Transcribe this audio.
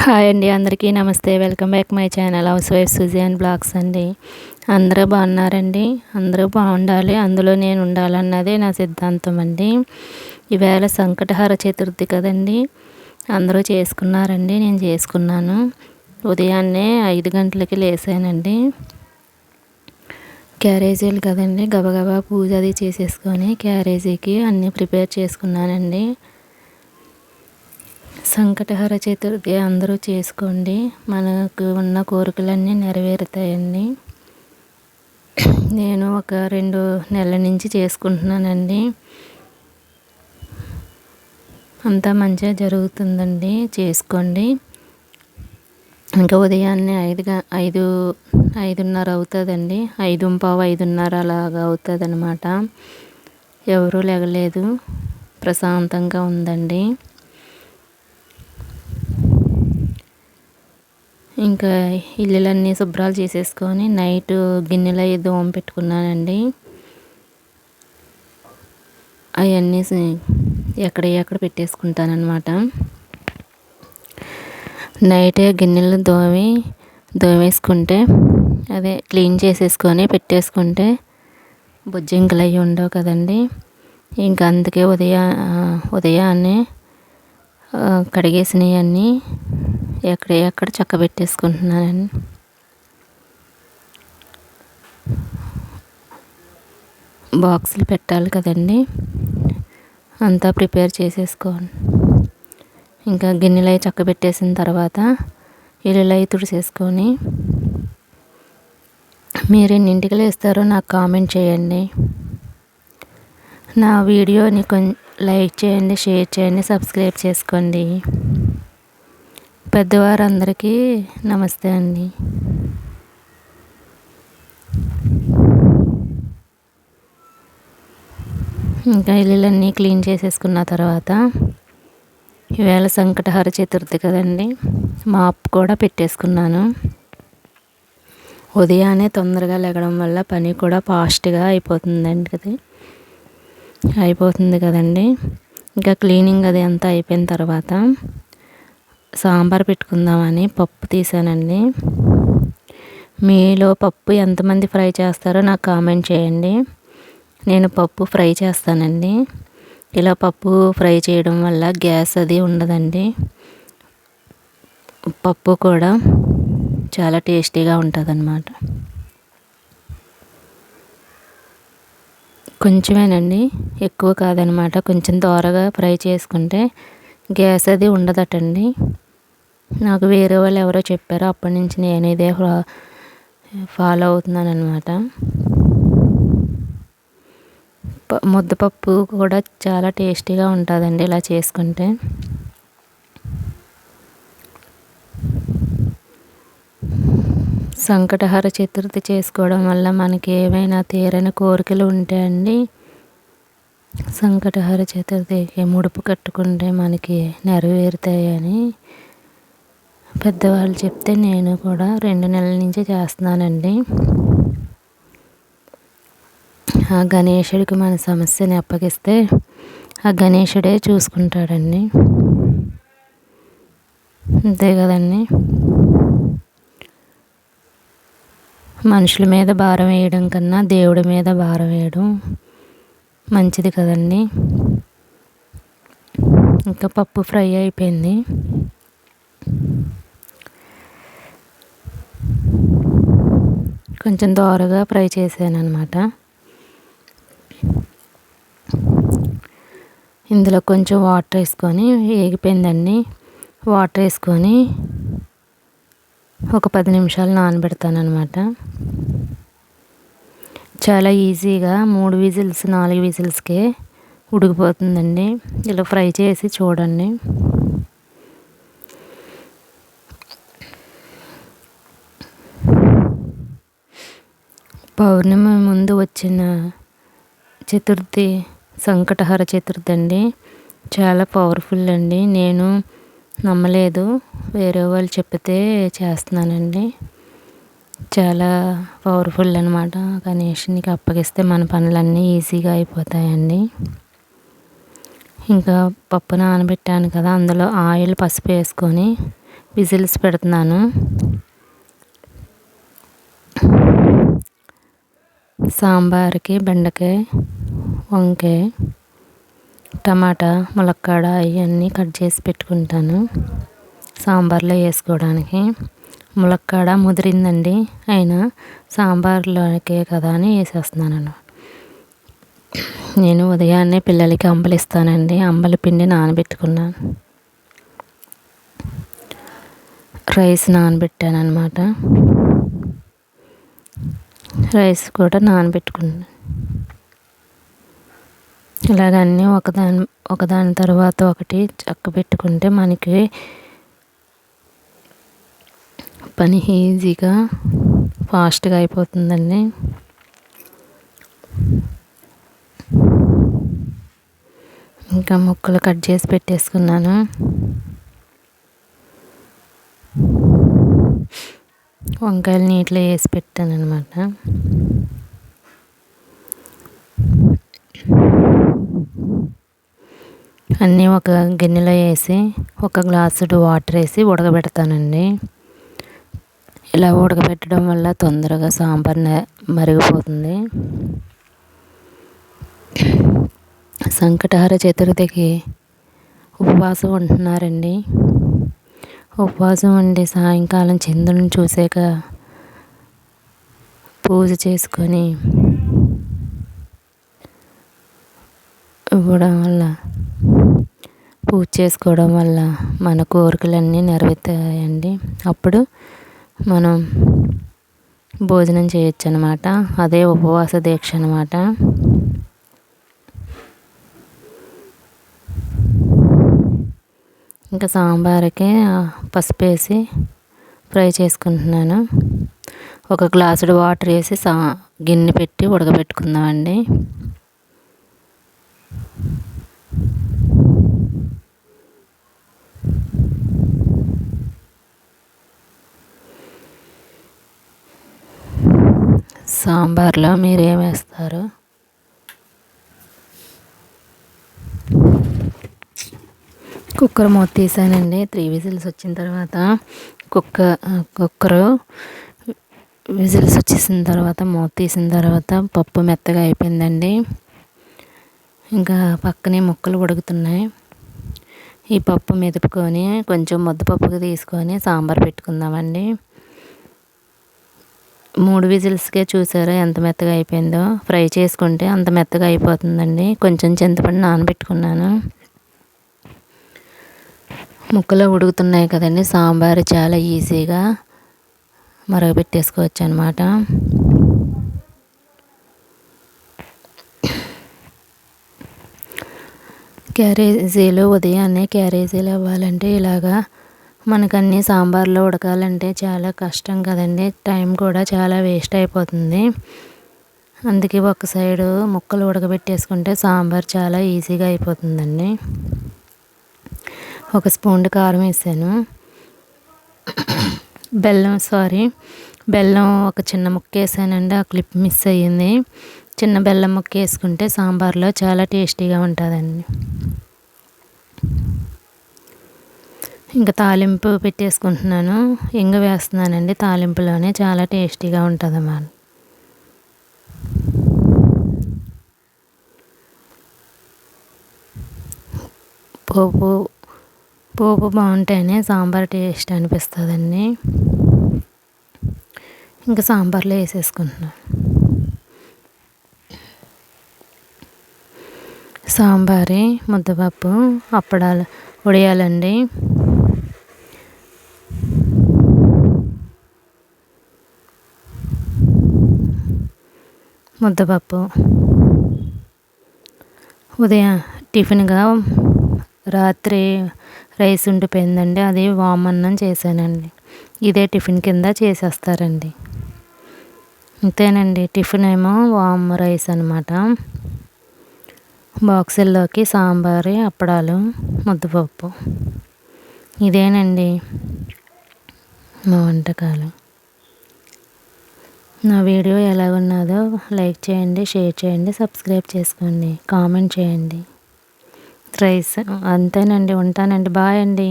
Hi అండి, అందరికీ నమస్తే. Welcome back my channel housewife Suji and blogs అండి. అందరూ బాగున్నారండి. అందరూ బాగుండాలి, అందులో నేను ఉండాలన్నదే నా సిద్ధాంతం అండి. ఈవేళ సంకటహర చతుర్థి కదండి, అందరూ చేసుకున్నారండి, నేను చేసుకున్నాను. ఉదయాన్నే 5 గంటలకి లేసానండి. క్యారేజీలు కదండి, గబగబా పూజ అది చేసేసుకొని క్యారేజీకి అన్నీ ప్రిపేర్ చేసుకున్నానండి. సంకటహర చతుర్థి అందరూ చేసుకోండి, మనకు ఉన్న కోరికలన్నీ నెరవేరుతాయండి. నేను ఒక 2 నెలల నుంచి చేసుకుంటున్నానండి. అంతా మంచిగా జరుగుతుందండి, చేసుకోండి. ఇంకా ఉదయాన్నే 5:30 అవుతుందండి, 5:15, 5:30 అలాగా అవుతుంది అనమాట. ఎవరూ లేగలేదు, ప్రశాంతంగా ఉందండి. ఇంకా ఇల్లులన్నీ శుభ్రాలు చేసేసుకొని నైట్ గిన్నెలు అవి దోమ పెట్టుకున్నానండి. అవన్నీ ఎక్కడ పెట్టేసుకుంటానమాట. నైటే గిన్నెలు దోమేసుకుంటే, అదే క్లీన్ చేసేసుకొని పెట్టేసుకుంటే బొజ్జింకలు అవి ఉండవు కదండి. ఇంకా అందుకే ఉదయాన్నే కడిగేసినవి అన్నీ ఎక్కడ చక్కబెట్టేసుకుంటున్నానండి. బాక్సులు పెట్టాలి కదండి, అంతా ప్రిపేర్ చేసేసుకోండి. ఇంకా గిన్నెలు అవి చక్కబెట్టేసిన తర్వాత ఇల్లులు అవి తుడిసేసుకొని, మీరు ఎన్నింటికి లేస్తారో నాకు కామెంట్ చేయండి. నా వీడియోని లైక్ చేయండి, షేర్ చేయండి, సబ్స్క్రైబ్ చేసుకోండి. పెద్దవారందరికీ నమస్తే అండి. ఇంకా ఇల్లులన్నీ క్లీన్ చేసేసుకున్న తర్వాత, ఈవేళ సంకటహర చతుర్థి కదండి, మాప్ కూడా పెట్టేసుకున్నాను. ఉదయాన్నే తొందరగా లెగడం వల్ల పని కూడా ఫాస్ట్గా అయిపోతుంది కదండి. ఇంకా క్లీనింగ్ అది అంతా అయిపోయిన తర్వాత సాంబార్ పెట్టుకుందామని పప్పు తీసానండి. మీలో పప్పు ఎంతమంది ఫ్రై చేస్తారో నాకు కామెంట్ చేయండి. నేను పప్పు ఫ్రై చేస్తానండి. ఇలా పప్పు ఫ్రై చేయడం వల్ల గ్యాస్ అది ఉండదండి. పప్పు కూడా చాలా టేస్టీగా ఉంటుంది అన్నమాట. కొంచెమేనండి, ఎక్కువ కాదనమాట. కొంచెం దోరగా ఫ్రై చేసుకుంటే గ్యాస్ అది ఉండదటండి. నాకు వేరే వాళ్ళు ఎవరో చెప్పారు, అప్పటి నుంచి నేను ఇదే ఫాలో అవుతున్నాను అనమాట. ముద్దపప్పు కూడా చాలా టేస్టీగా ఉంటుందండి ఇలా చేసుకుంటే. సంకటహర చతుర్థి చేసుకోవడం వల్ల మనకి ఏమైనా తీరని కోరికలు ఉంటాయండి. సంకటహర చతుర్థికి ముడుపు కట్టుకుంటే మనకి నెరవేరుతాయని పెద్దవాళ్ళు చెప్తే నేను కూడా 2 నెలల నుంచి చేస్తున్నానండి. ఆ గణేశుడికి మన సమస్యని అప్పగిస్తే ఆ గణేశుడే చూసుకుంటాడండి, అంతే కదండి. మనుషుల మీద భారం వేయడం కన్నా దేవుడి మీద భారం వేయడం మంచిది కదండి. ఇంకా పప్పు ఫ్రై అయిపోయింది. కొంచెం దోరగా ఫ్రై చేశాను అనమాట. ఇందులో కొంచెం వాటర్ వేసుకొని, వేగిపోయిందండి, వాటర్ వేసుకొని ఒక 10 నిమిషాలు నానబెడతాను అనమాట. చాలా ఈజీగా 3 విజిల్స్ 4 విజిల్స్కే ఉడికిపోతుందండి. ఇలా ఫ్రై చేసి చూడండి. పౌర్ణమి ముందు వచ్చిన చతుర్థి సంకటహర చతుర్థి అండి, చాలా పవర్ఫుల్ అండి. నేను నమ్మలేదు, వేరే వాళ్ళు చెప్తే చేస్తున్నానండి. చాలా పవర్ఫుల్ అనమాట. గణేషునికి అప్పగిస్తే మన పనులన్నీ ఈజీగా అయిపోతాయండి. ఇంకా పప్పు నానబెట్టాను కదా, అందులో ఆయిల్, పసుపు వేసుకొని విజిల్స్ పెడుతున్నాను. సాంబార్కి బెండకాయ, వంకాయ, టమాటా, ములక్కాడ ఇవన్నీ కట్ చేసి పెట్టుకుంటాను సాంబార్లో వేసుకోవడానికి. ములక్కాడ ముదిరిందండి, అయినా సాంబార్లోకే కదా అని వేసేస్తున్నాను. నేను ఉదయాన్నే పిల్లలకి అంబలి ఇస్తానండి. అంబలి పిండి నానబెట్టుకున్నాను, రైస్ నానబెట్టాను అన్నమాట. రైస్ కూడా నానబెట్టుకున్నాను. ఇలాగన్నీ ఒకదాని తర్వాత ఒకటి చక్క పెట్టుకుంటే మనకి పని ఈజీగా ఫాస్ట్గా అయిపోతుందండి. ఇంకా ముక్కలు కట్ చేసి పెట్టేసుకున్నాను. వంకాయలు నీటిలో వేసి పెట్టాను అన్నమాట. అన్నీ ఒక గిన్నెలో వేసి ఒక గ్లాసుడు వాటర్ వేసి ఉడకబెడతానండి. ఇలా ఉడకబెట్టడం వల్ల తొందరగా సాంబార్ మరిగిపోతుంది. సంకటహర చతుర్థికి ఉపవాసం ఉంటున్నారండి. ఉపవాసం ఉండి సాయంకాలం చంద్రుని చూసాక పూజ చేసుకొని పూజ చేసుకోవడం వల్ల మన కోరికలన్నీ నెరవేరుతాయండి. అప్పుడు మనం భోజనం చేయొచ్చు అన్నమాట. అదే ఉపవాస దీక్ష అన్నమాట. ఇంకా సాంబార్కి పసుపు వేసి ఫ్రై చేసుకుంటున్నాను. ఒక గ్లాసుడు వాటర్ వేసి గిన్నె పెట్టి ఉడకబెట్టుకుందామండి. సాంబార్లో మీరు ఏం వేస్తారు? కుక్కర్ మూత తీసానండి. 3 విజిల్స్ వచ్చిన తర్వాత కుక్కర్ విజిల్స్ వచ్చేసిన తర్వాత మూత తీసిన తర్వాత పప్పు మెత్తగా అయిపోయిందండి. ఇంకా పక్కనే ముక్కలు ఉడుకుతున్నాయి. ఈ పప్పు మెదుపుకొని కొంచెం ముద్దపప్పుగా తీసుకొని సాంబార్ పెట్టుకుందామండి. 3 విజిల్స్కే చూసారా ఎంత మెత్తగా అయిపోయిందో. ఫ్రై చేసుకుంటే అంత మెత్తగా అయిపోతుందండి. కొంచెం చింతపండు నానబెట్టుకున్నాను. ముక్కలు ఉడుకుతున్నాయి కదండి, సాంబారు చాలా ఈజీగా మరగబెట్టేసుకోవచ్చు అన్నమాట. ఉదయాన్నే క్యారేజీలు అవ్వాలంటే ఇలాగా మనకన్నీ సాంబార్లో ఉడకాలంటే చాలా కష్టం కదండి. టైం కూడా చాలా వేస్ట్ అయిపోతుంది. అందుకే ఒక సైడు ముక్కలు ఉడకబెట్టేసుకుంటే సాంబార్ చాలా ఈజీగా అయిపోతుందండి. 1 స్పూన్ కారం వేసాను. బెల్లం ఒక చిన్న ముక్క వేసానండి. ఆ క్లిప్ మిస్ అయ్యింది. చిన్న బెల్లం ముక్క వేసుకుంటే సాంబార్లో చాలా టేస్టీగా ఉంటుందండి. ఇంకా తాలింపు పెట్టేసుకుంటున్నాను. ఇంగ వేస్తున్నానండి తాలింపులోనే, చాలా టేస్టీగా ఉంటుంది అన్నమాట. పోపు బాగుంటేనే సాంబార్ టేస్ట్ అనిపిస్తుందండి. ఇంకా సాంబార్లో వేసేసుకుంటున్నాను. సాంబారి, ముద్దపప్పు, అప్పడాలు, వడియాలండి. ముద్దపప్పు ఉదయం టిఫిన్గా రాత్రి రైస్ ఉండిపోయిందండి, అది వామన్నం చేశానండి. ఇదే టిఫిన్ కింద చేసేస్తారండి. అంతేనండి. టిఫిన్ ఏమో వామ్ రైస్ అన్నమాట. బాక్సుల్లోకి సాంబారు, అప్పడాలు, ముద్దపప్పు. ఇదేనండి మా వంటకాలు. నా వీడియో ఎలా ఉన్నదో లైక్ చేయండి, షేర్ చేయండి, సబ్స్క్రైబ్ చేసుకోండి, కామెంట్ చేయండి. రైస్ అంతేనండి. ఉంటానండి. బాయ్ అండి.